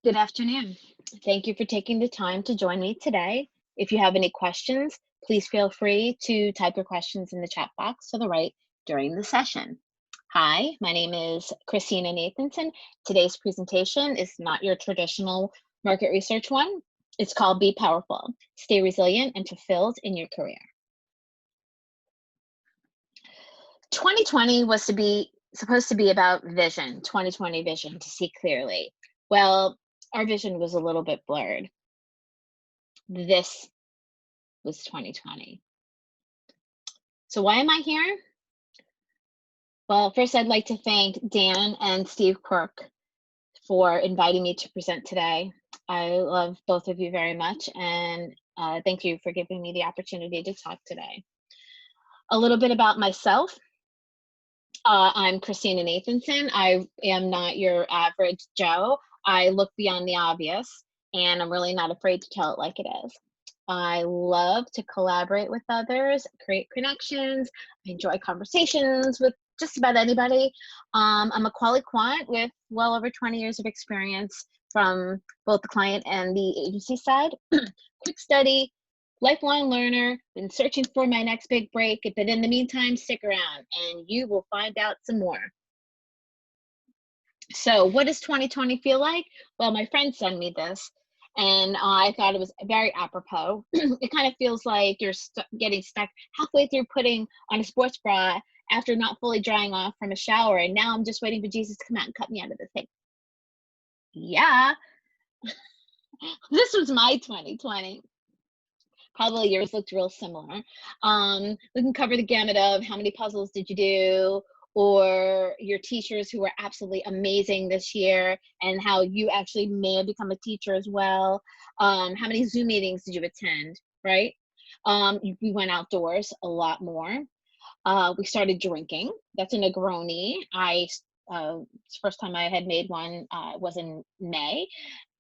Good afternoon. Thank you for taking the time to join me today. If you have any questions, please feel free to type your questions in the chat box to the right during the session. Hi, my name is Christina Nathanson. Today's presentation is not your traditional market research one. It's called Be Powerful, Stay Resilient and Fulfilled in Your Career. 2020 was supposed to be about vision, 2020 vision, to see clearly. Well, our vision was a little bit blurred. This was 2020. So why am I here? Well, first I'd like to thank Dan and Steve Quirk for inviting me to present today. I love both of you very much, and thank you for giving me the opportunity to talk today. A little bit about myself. I'm Christina Nathanson. I am not your average Joe. I look beyond the obvious, and I'm really not afraid to tell it like it is. I love to collaborate with others, create connections. I enjoy conversations with just about anybody. I'm a quali quant with well over 20 years of experience from both the client and the agency side. Quick study, lifelong learner, been searching for my next big break, but in the meantime, stick around and you will find out some more. So what does 2020 feel like? Well, my friend sent me this and I thought it was very apropos. It kind of feels like you're getting stuck halfway through putting on a sports bra after not fully drying off from a shower, and now I'm just waiting for Jesus to come out and cut me out of the thing. Yeah, this was my 2020. Probably yours looked real similar. We can cover the gamut of how many puzzles did you do, or your teachers who were absolutely amazing this year, and how you actually may have become a teacher as well. How many Zoom meetings did you attend, right? We went outdoors a lot more. We started drinking. That's a Negroni. It's the first time I had made one was in May.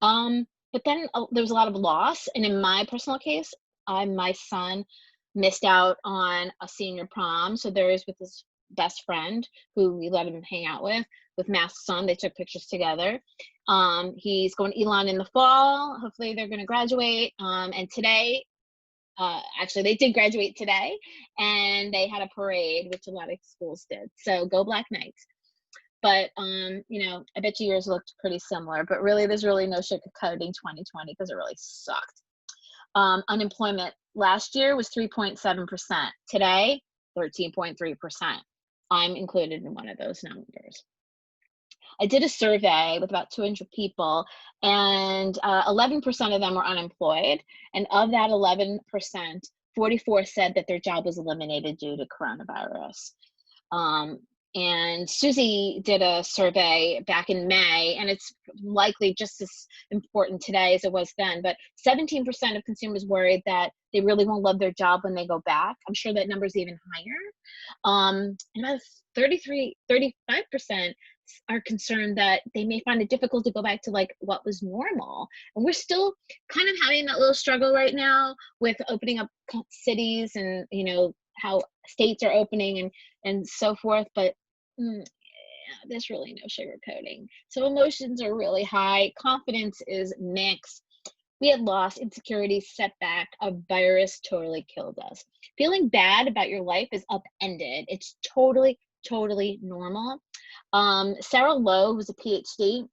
But then there was a lot of loss. And in my personal case, my son missed out on a senior prom. So there is with his best friend who we let him hang out with masks on. They took pictures together. He's going to Elon in the fall. Hopefully they're going to graduate. And today, actually they did graduate today, and they had a parade, which a lot of schools did. So go Black Knights. But I bet you yours looked pretty similar, but really there's really no sugarcoating 2020 because it really sucked. Unemployment last year was 3.7%. Today, 13.3%. I'm included in one of those numbers. I did a survey with about 200 people, and 11% of them were unemployed. And of that 11%, 44 said that their job was eliminated due to coronavirus. And Susie did a survey back in May, and it's likely just as important today as it was then, but 17% of consumers worried that they really won't love their job when they go back. I'm sure that number is even higher. And about 35% are concerned that they may find it difficult to go back to like what was normal. And we're still kind of having that little struggle right now with opening up cities and, how states are opening and so forth. But there's really no sugarcoating. So emotions are really high. Confidence is mixed. We had loss, insecurity, setback. A virus totally killed us. Feeling bad about your life is upended. It's totally, totally normal. Sarah Lowe, who's a PhD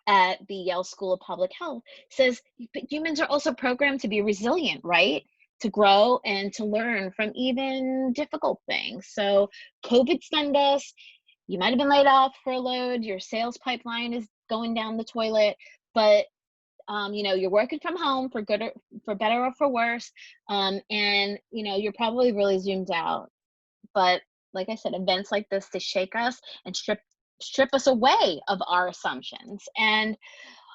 at the Yale School of Public Health, says humans are also programmed to be resilient, right? To grow and to learn from even difficult things. So COVID stunned us. You might have been laid off, furloughed, your sales pipeline is going down the toilet, but you're working from home for good or for better or for worse. And you're probably really zoomed out. But like I said, events like this to shake us and strip us away of our assumptions. And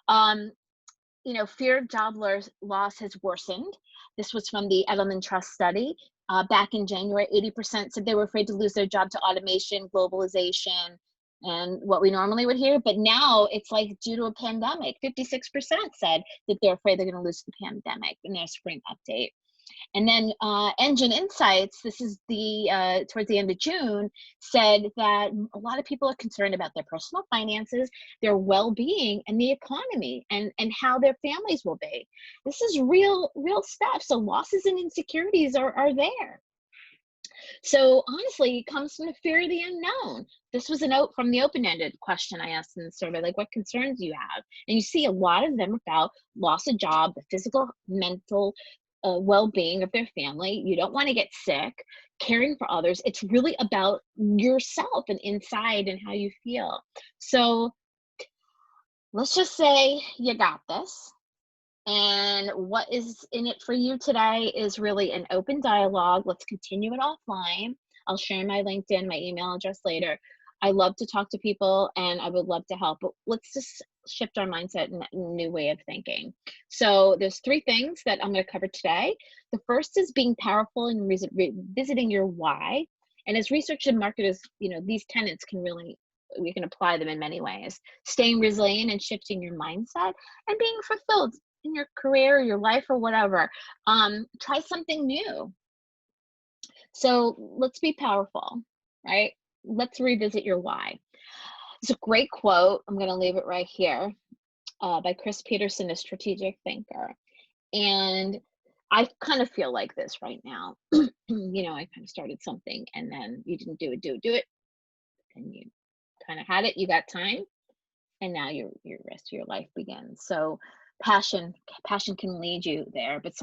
fear of job loss has worsened. This was from the Edelman Trust study. Back in January, 80% said they were afraid to lose their job to automation, globalization, and what we normally would hear. But now it's like due to a pandemic. 56% said that they're afraid they're going to lose the pandemic in their spring update. And then Engine Insights, this is the towards the end of June, said that a lot of people are concerned about their personal finances, their well-being, and the economy, and how their families will be. This is real stuff. So losses and insecurities are there. So honestly, it comes from the fear of the unknown. This was a note from the open-ended question I asked in the survey, like what concerns do you have? And you see a lot of them about loss of job, the physical, mental well-being of their family. You don't want to get sick, caring for others. It's really about yourself and inside and how you feel. So let's just say you got this. And what is in it for you today is really an open dialogue. Let's continue it offline. I'll share my LinkedIn, my email address later. I love to talk to people and I would love to help, but let's just shift our mindset and a new way of thinking. So there's 3 things that I'm going to cover today. The first is being powerful and revisiting your why. And as research and marketers, these tenets we can apply them in many ways. Staying resilient and shifting your mindset and being fulfilled in your career, your life, or whatever. Try something new. So let's be powerful, right? Let's revisit your why. It's a great quote. I'm going to leave it right here by Chris Peterson, a strategic thinker. And I kind of feel like this right now. I kind of started something and then you didn't do it. And you kind of had it, you got time, and now your rest of your life begins. So passion can lead you there, but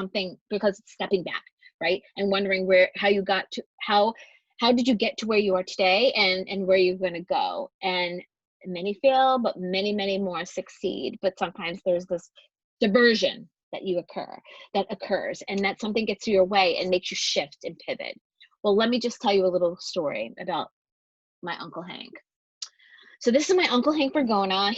because it's stepping back, right? And wondering how did you get to where you are today and where you're going to go. And many fail, but many more succeed. But sometimes there's this diversion that occurs, and that something gets your way and makes you shift and pivot. Well, let me just tell you a little story about my Uncle Hank. So this is my Uncle Hank Bergona.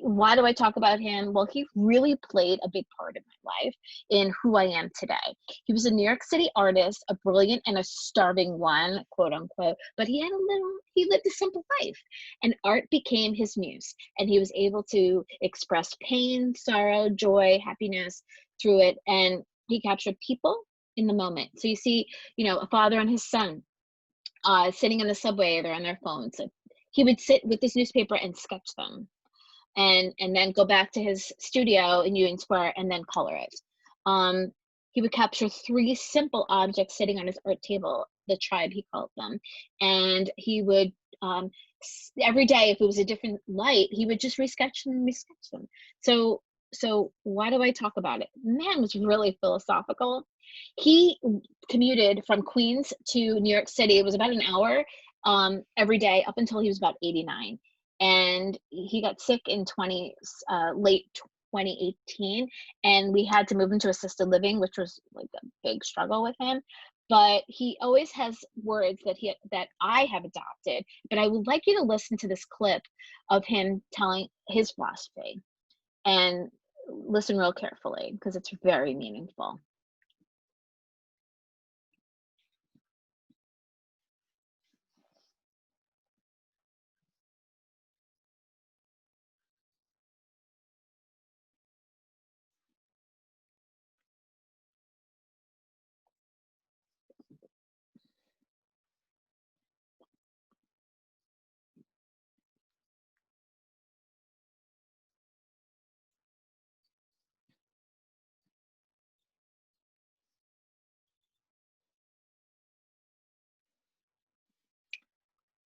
Why do I talk about him? Well, he really played a big part in my life in who I am today. He was a New York City artist, a brilliant and a starving one, quote unquote, but he lived a simple life, and art became his muse, and he was able to express pain, sorrow, joy, happiness through it, and he captured people in the moment. So you see, a father and his son sitting in the subway, they're on their phones. He would sit with this newspaper and sketch them, and then go back to his studio in Union Square and then color it. He would capture 3 simple objects sitting on his art table, the tribe he called them, and he would every day, if it was a different light, he would just resketch them. So why do I talk about it? Man was really philosophical. He commuted from Queens to New York City. It was about an hour every day up until he was about 89. And he got sick in late 2018, and we had to move him to assisted living, which was like a big struggle with him. But he always has words that I have adopted. But I would like you to listen to this clip of him telling his philosophy, and listen real carefully because it's very meaningful.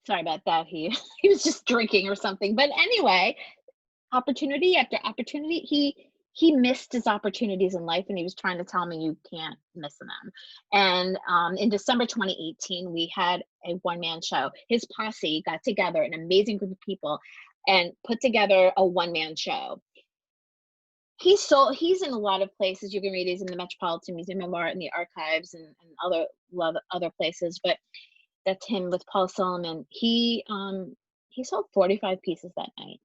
Sorry about that. He was just drinking or something. But anyway, opportunity after opportunity, he missed his opportunities in life, and he was trying to tell me you can't miss them. And in December 2018, we had a one-man show. His posse got together, an amazing group of people, and put together a one-man show. He's in a lot of places. You can read he's in the Metropolitan Museum of Art and the archives and other places, but that's him with Paul Solomon. He sold 45 pieces that night,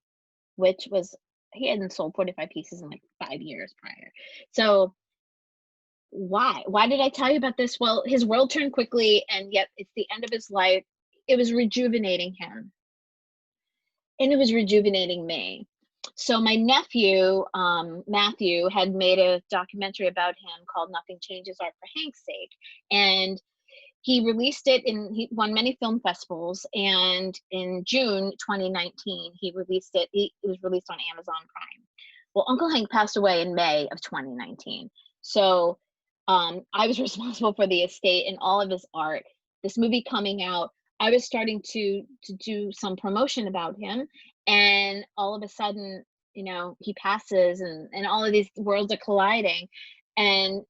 which was, he hadn't sold 45 pieces in like 5 years prior. So why did I tell you about this? Well, his world turned quickly, and yet it's the end of his life. It was rejuvenating him, and it was rejuvenating me. So my nephew, Matthew, had made a documentary about him called Nothing Changes Art for Hank's Sake. And he released it he won many film festivals. And in June 2019, he released it. It was released on Amazon Prime. Well, Uncle Hank passed away in May of 2019. So I was responsible for the estate and all of his art. This movie coming out, I was starting to do some promotion about him, and all of a sudden, he passes, and all of these worlds are colliding, and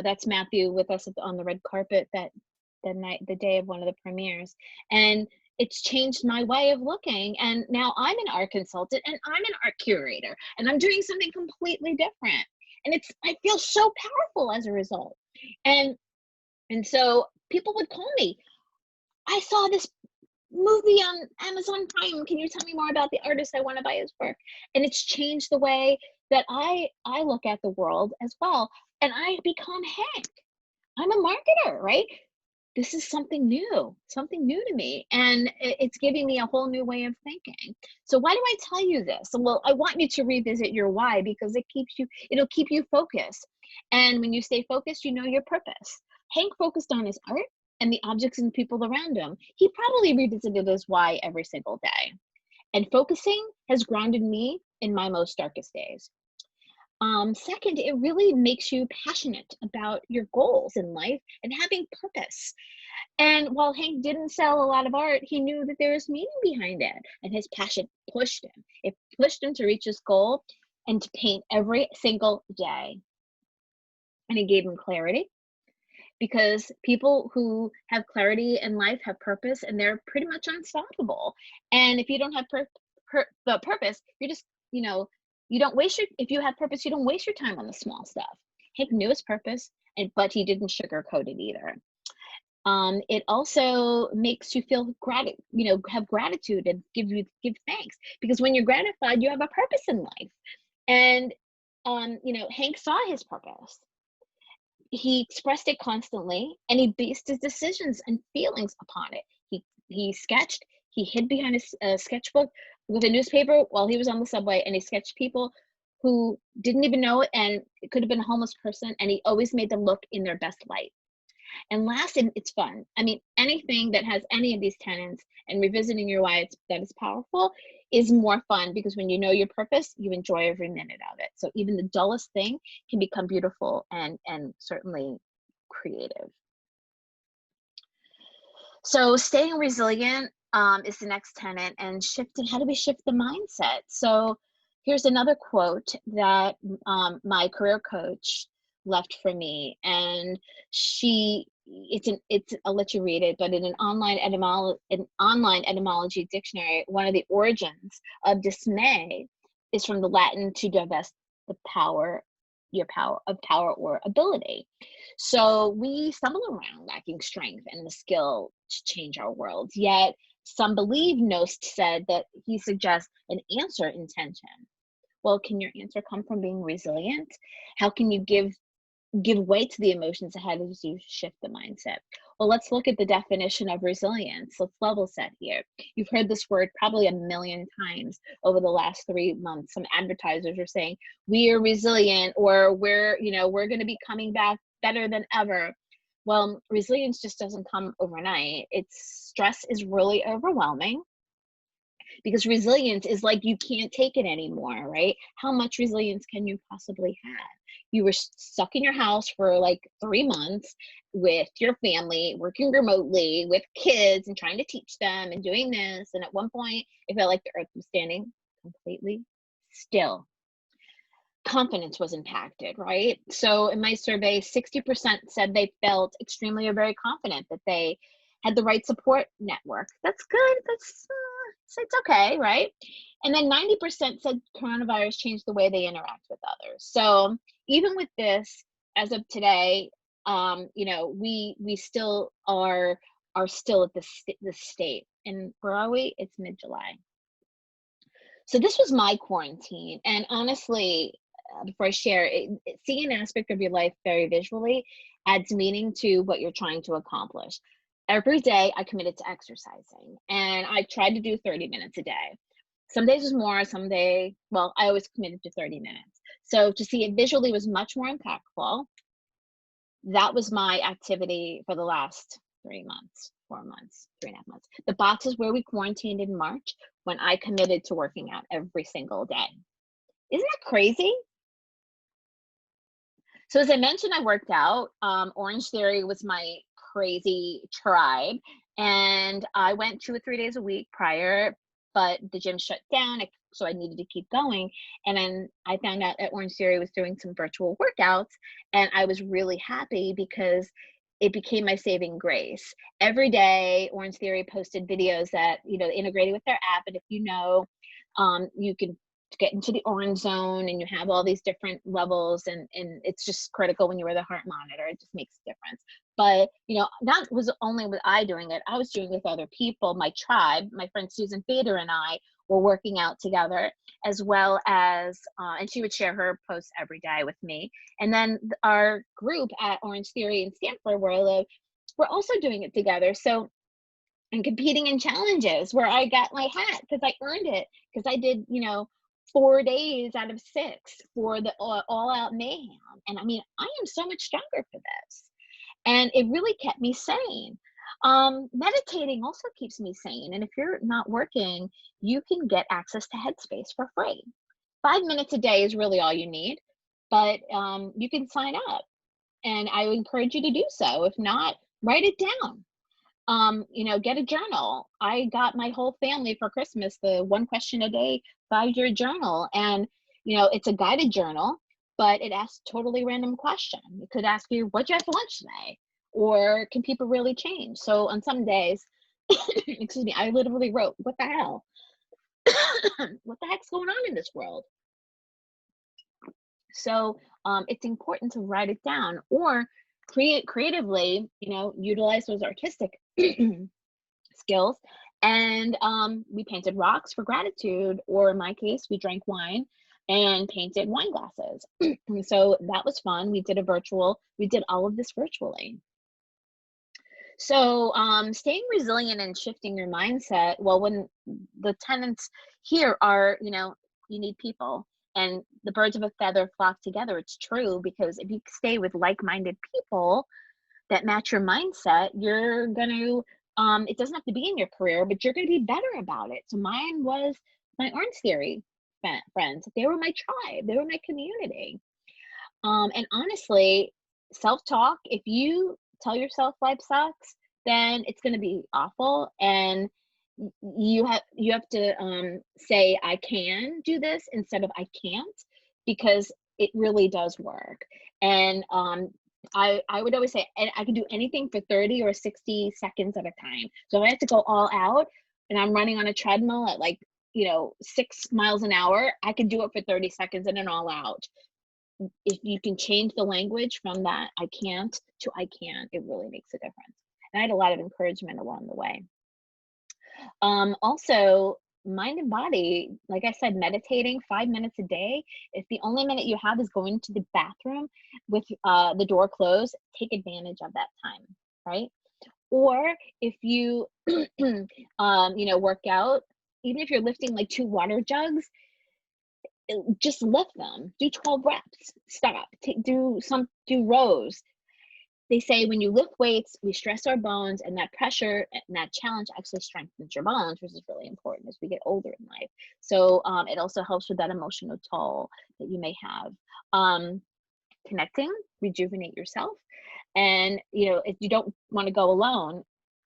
that's Matthew with us on the red carpet the day of one of the premieres, and it's changed my way of looking. And now I'm an art consultant and I'm an art curator, and I'm doing something completely different. And I feel so powerful as a result. And so people would call me, I saw this movie on Amazon Prime. Can you tell me more about the artist? I want to buy his work. And it's changed the way that I look at the world as well. And I become Hank. I'm a marketer, right? This is something new to me. And it's giving me a whole new way of thinking. So why do I tell you this? Well, I want you to revisit your why, because it'll keep you focused. And when you stay focused, you know your purpose. Hank focused on his art and the objects and people around him. He probably revisited his why every single day. And focusing has grounded me in my most darkest days. Second, it really makes you passionate about your goals in life and having purpose. And while Hank didn't sell a lot of art, he knew that there was meaning behind it, and his passion pushed him. It pushed him to reach his goal and to paint every single day. And it gave him clarity, because people who have clarity in life have purpose, and they're pretty much unstoppable. And if you don't have the purpose, you're just, you don't waste if you have purpose, you don't waste your time on the small stuff. Hank knew his purpose, but he didn't sugarcoat it either. It also makes you feel have gratitude and give thanks, because when you're gratified, you have a purpose in life. And Hank saw his purpose. He expressed it constantly, and he based his decisions and feelings upon it. He sketched. He hid behind a sketchbook with a newspaper while he was on the subway, and he sketched people who didn't even know it, and it could have been a homeless person, and he always made them look in their best light. And last, and it's fun. I mean, anything that has any of these tenets and revisiting your why that is powerful is more fun, because when you know your purpose, you enjoy every minute of it. So even the dullest thing can become beautiful and certainly creative. So staying resilient is the next tenet, and shifting. How do we shift the mindset? So here's another quote that my career coach left for me, and I'll let you read it, but in an online etymology dictionary, one of the origins of dismay is from the Latin to divest the power or ability. So we stumble around lacking strength and the skill to change our world. Yet some believe Nost said that he suggests an answer intention. Well, can your answer come from being resilient? How can you give way to the emotions ahead as you shift the mindset? Well, let's look at the definition of resilience. Let's level set here. You've heard this word probably a million times over the last 3 months. Some advertisers are saying we are resilient, or we're going to be coming back better than ever. Well, resilience just doesn't come overnight. Stress is really overwhelming, because resilience is like you can't take it anymore, right? How much resilience can you possibly have? You were stuck in your house for like 3 months with your family, working remotely with kids and trying to teach them and doing this. And at one point, it felt like the earth was standing completely still. Confidence was impacted, right? So in my survey, 60% said they felt extremely or very confident that they had the right support network. That's good. It's okay, right? And then 90% said coronavirus changed the way they interact with others. So even with this, as of today, we still are still at this state. And where are we? It's mid-July. So this was my quarantine, and honestly, before I share seeing an aspect of your life very visually adds meaning to what you're trying to accomplish. Every day I committed to exercising, and I tried to do 30 minutes a day. Some days was more, some day, well, I always committed to 30 minutes. So to see it visually was much more impactful. That was my activity for the last 3 months, 4 months, 3.5 months. The box is where we quarantined in March when I committed to working out every single day. Isn't that crazy? So as I mentioned, I worked out. Orange Theory was my crazy tribe, and I went 2 or 3 days a week prior, but the gym shut down, so I needed to keep going. And then I found out that Orange Theory was doing some virtual workouts, and I was really happy because it became my saving grace. Every day, Orange Theory posted videos that integrated with their app, and if you can get into the orange zone and you have all these different levels, and it's just critical when you wear the heart monitor. It just makes a difference. But that was only with I doing it. I was doing it with other people. My tribe, my friend Susan Fader and I were working out together, as well as and she would share her posts every day with me. And then our group at Orange Theory in Stanford, where I live, we're also doing it together. So, and competing in challenges where I got my hat because I earned it, because I did 4 days out of 6 for the all out mayhem. And I mean, I am so much stronger for this. And it really kept me sane. Meditating also keeps me sane. And if you're not working, you can get access to Headspace for free. 5 minutes a day is really all you need, but you can sign up. And I would encourage you to do so. If not, write it down. Get a journal. I got my whole family for Christmas the one question a day 5-year journal. And, it's a guided journal, but it asks totally random question. It could ask you, what'd you have for lunch today? Or can people really change? So on some days, excuse me, I literally wrote, what the hell? What the heck's going on in this world? So it's important to write it down or create creatively, utilize those artistic skills. And we painted rocks for gratitude, or in my case, we drank wine and painted wine glasses. So that was fun. We did all of this virtually. So staying resilient and shifting your mindset, well, when the tenants here are, you need people, and the birds of a feather flock together. It's true, because if you stay with like-minded people that match your mindset, you're going to, it doesn't have to be in your career, but you're going to be better about it. So mine was my Orange Theory friends. They were my tribe. They were my community. And honestly, self-talk, if you tell yourself life sucks, then it's going to be awful. And you have to say, I can do this instead of I can't, because it really does work. And I would always say, I can do anything for 30 or 60 seconds at a time. So if I have to go all out and I'm running on a treadmill at 6 miles an hour, I can do it for 30 seconds and then all out. If you can change the language from that I can't to I can, it really makes a difference. And I had a lot of encouragement along the way. Also, mind and body, like I said, meditating 5 minutes a day. If the only minute you have is going to the bathroom with the door closed, take advantage of that time, right? Or if you, work out, even if you're lifting like 2 water jugs, just lift them. Do 12 reps. Stop. Do rows. They say when you lift weights, we stress our bones, and that pressure and that challenge actually strengthens your bones, which is really important as we get older in life. So it also helps with that emotional toll that you may have. Connecting, rejuvenate yourself. And, if you don't want to go alone,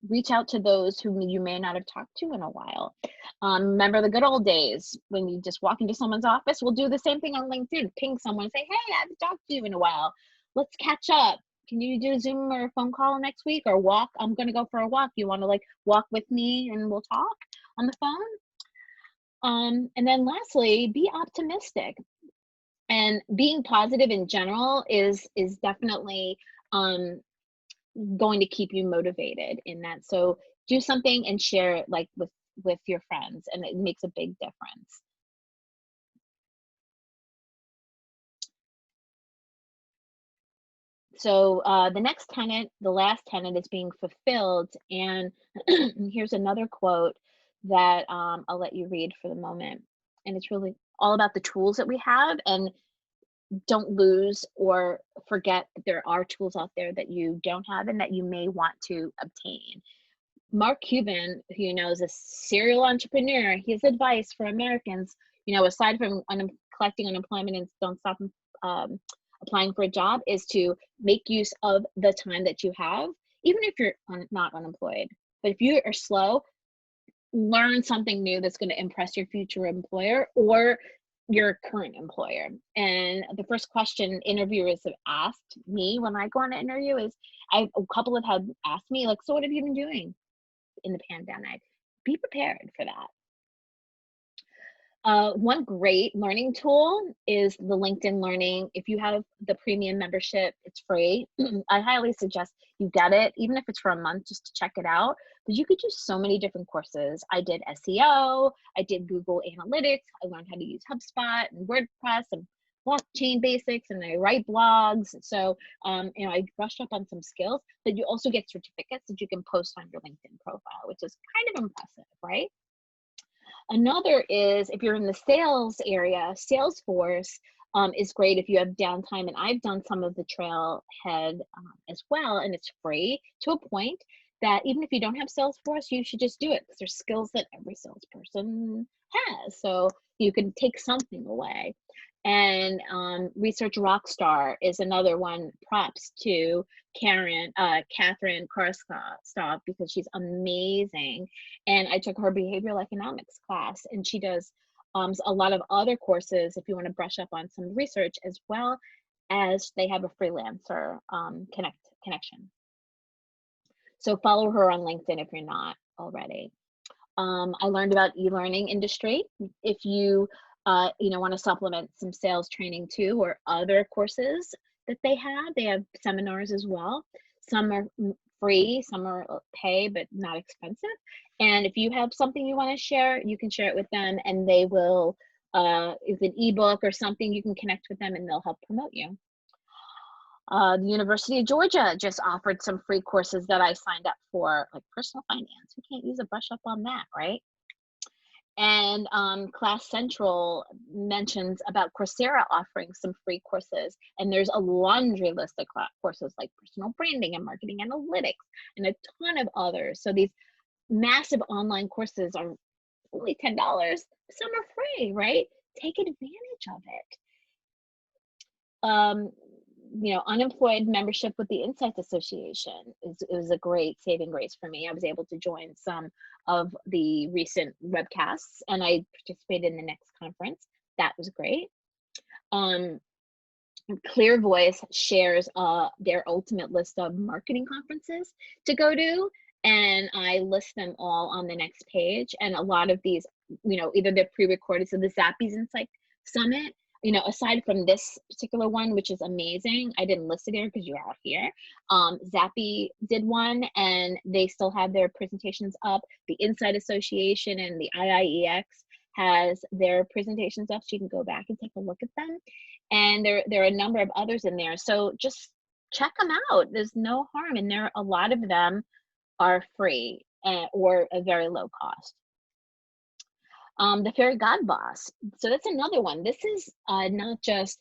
reach out to those whom you may not have talked to in a while. Remember the good old days when you just walk into someone's office? We'll do the same thing on LinkedIn. Ping someone, say, hey, I haven't talked to you in a while. Let's catch up. Can you do a Zoom or a phone call next week, or walk? I'm going to go for a walk. You want to walk with me and we'll talk on the phone? And then lastly, be optimistic. And being positive in general is definitely going to keep you motivated in that. So do something and share it with your friends, and it makes a big difference. So the next tenet, the last tenet, is being fulfilled. And here's another quote. that I'll let you read for the moment. And it's really all about the tools that we have, and don't lose or forget that there are tools out there that you don't have and that you may want to obtain. Mark Cuban, who you know is a serial entrepreneur, his advice for Americans, aside from collecting unemployment and don't stop um, applying for a job, is to make use of the time that you have, even if you're not unemployed. But if you are slow, learn something new that's going to impress your future employer or your current employer. And the first question interviewers have asked me when I go on an interview is, a couple have had asked me, like, so what have you been doing in the pandemic? Be prepared for that. One great learning tool is the LinkedIn Learning. If you have the premium membership, it's free. I highly suggest you get it, even if it's for a month, just to check it out. Because you could do so many different courses. I did SEO, I did Google Analytics, I learned how to use HubSpot and WordPress and blockchain basics, and I write blogs. So, I brushed up on some skills, but you also get certificates that you can post on your LinkedIn profile, which is kind of impressive, right? Another is if you're in the sales area, Salesforce is great if you have downtime. And I've done some of the Trailhead as well, and it's free to a point that even if you don't have Salesforce, you should just do it because there's skills that every salesperson has. So you can take something away. And Research Rockstar is another one. Props to Catherine Karstoff, because she's amazing. And I took her behavioral economics class, and she does a lot of other courses if you want to brush up on some research, as well as they have a freelancer connection. So follow her on LinkedIn if you're not already. I learned about e-learning industry. If you want to supplement some sales training too, or other courses that they have seminars as well. Some are free, some are pay, but not expensive. And if you have something you want to share, you can share it with them, and they will, if an ebook or something, you can connect with them and they'll help promote you. The University of Georgia just offered some free courses that I signed up for, like personal finance. We can't use a brush up on that, right? And Class Central mentions about Coursera offering some free courses. And there's a laundry list of courses like personal branding and marketing analytics and a ton of others. So these massive online courses are only $10. Some are free, right? Take advantage of it. Unemployed membership with the Insights Association it was a great saving grace for me. I was able to join some of the recent webcasts, and I participated in the next conference. That was great. Clear Voice shares their ultimate list of marketing conferences to go to, and I list them all on the next page. And a lot of these, either they're pre-recorded, so the Zappies Insight Summit, aside from this particular one, which is amazing, I didn't list it here because you're out here. Zappy did one, and they still have their presentations up. The Insight Association and the IIEX has their presentations up, so you can go back and take a look at them. And there are a number of others in there, so just check them out. There's no harm, and a lot of them are free or a very low cost. The Fairy God Boss. So that's another one. This is not just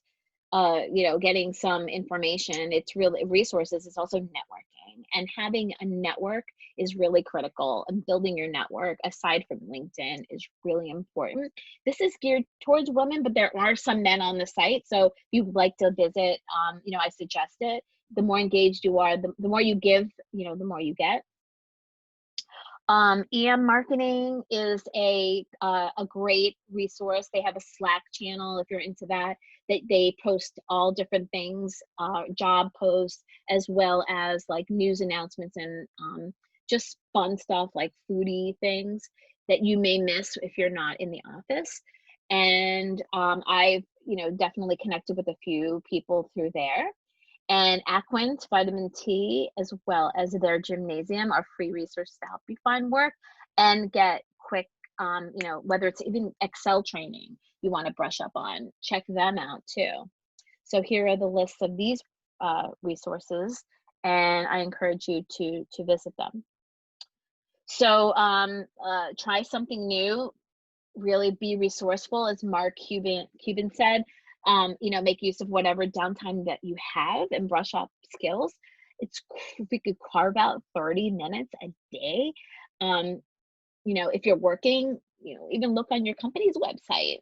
getting some information. It's really resources. It's also networking, and having a network is really critical. And building your network aside from LinkedIn is really important. This is geared towards women, but there are some men on the site. So if you'd like to visit, I suggest it. The more engaged you are, the more you give, the more you get. EM Marketing is a great resource. They have a Slack channel if you're into that. They post all different things, job posts, as well as like news announcements and just fun stuff like foodie things that you may miss if you're not in the office. And I've definitely connected with a few people through there. And Aquint, Vitamin T, as well as their gymnasium are free resources to help you find work and get quick, whether it's even Excel training you want to brush up on, check them out too. So here are the lists of these resources, and I encourage you to visit them. So try something new, really be resourceful, as Mark Cuban said. Make use of whatever downtime that you have and brush up skills. If we could carve out 30 minutes a day. um, if you're working, even look on your company's website.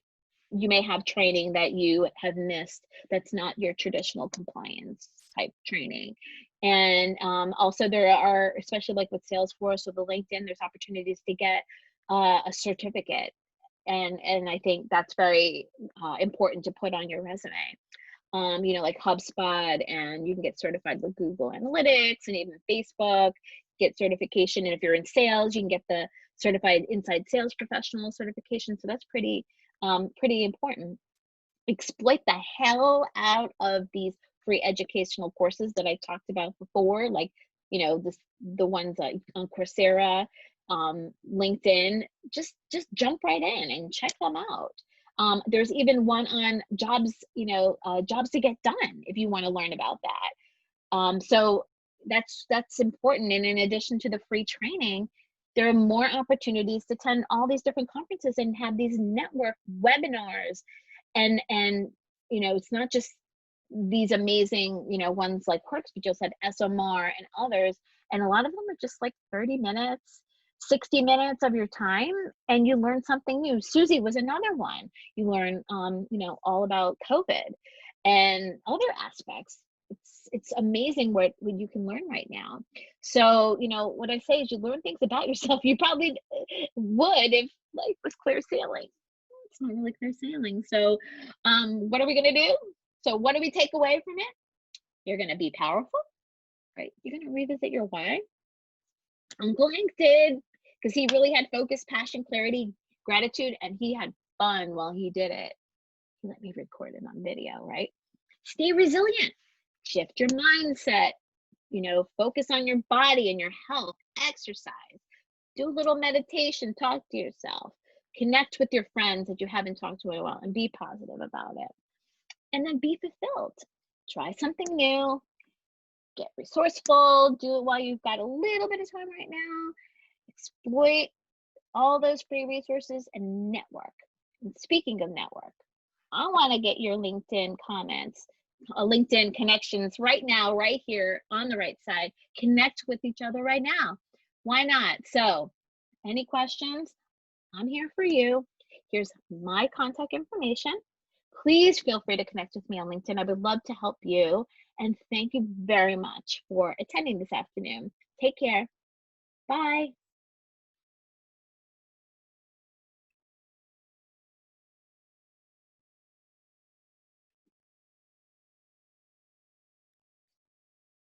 You may have training that you have missed that's not your traditional compliance type training. And also, there are, especially like with Salesforce or the LinkedIn, there's opportunities to get a certificate. And I think that's very important to put on your resume. Like HubSpot, and you can get certified with Google Analytics and even Facebook, get certification. And if you're in sales, you can get the certified inside sales professional certification. So that's pretty important. Exploit the hell out of these free educational courses that I talked about before, like, the ones on Coursera, LinkedIn. Just jump right in and check them out. There's even one on jobs, jobs to get done, if you want to learn about that. So that's important. And in addition to the free training, there are more opportunities to attend all these different conferences and have these network webinars. And it's not just these amazing, ones like Quirks, but just had SMR and others. And a lot of them are just like 30 minutes, 60 minutes of your time, and you learn something new. Susie was another one. You learn, all about COVID and other aspects. It's amazing what you can learn right now. So, what I say is, you learn things about yourself you probably would if life was clear sailing. It's not really clear sailing. So, what are we going to do? So, what do we take away from it? You're going to be powerful, right? You're going to revisit your why. Uncle Hank did, because he really had focus, passion, clarity, gratitude, and he had fun while he did it. Let me record it on video, right? Stay resilient. Shift your mindset. Focus on your body and your health. Exercise. Do a little meditation. Talk to yourself. Connect with your friends that you haven't talked to in a while, and be positive about it. And then be fulfilled. Try something new. Get resourceful. Do it while you've got a little bit of time right now. Exploit all those free resources and network. And speaking of network, I want to get your LinkedIn comments, LinkedIn connections right now, right here on the right side. Connect with each other right now. Why not? So, any questions? I'm here for you. Here's my contact information. Please feel free to connect with me on LinkedIn. I would love to help you. And thank you very much for attending this afternoon. Take care. Bye.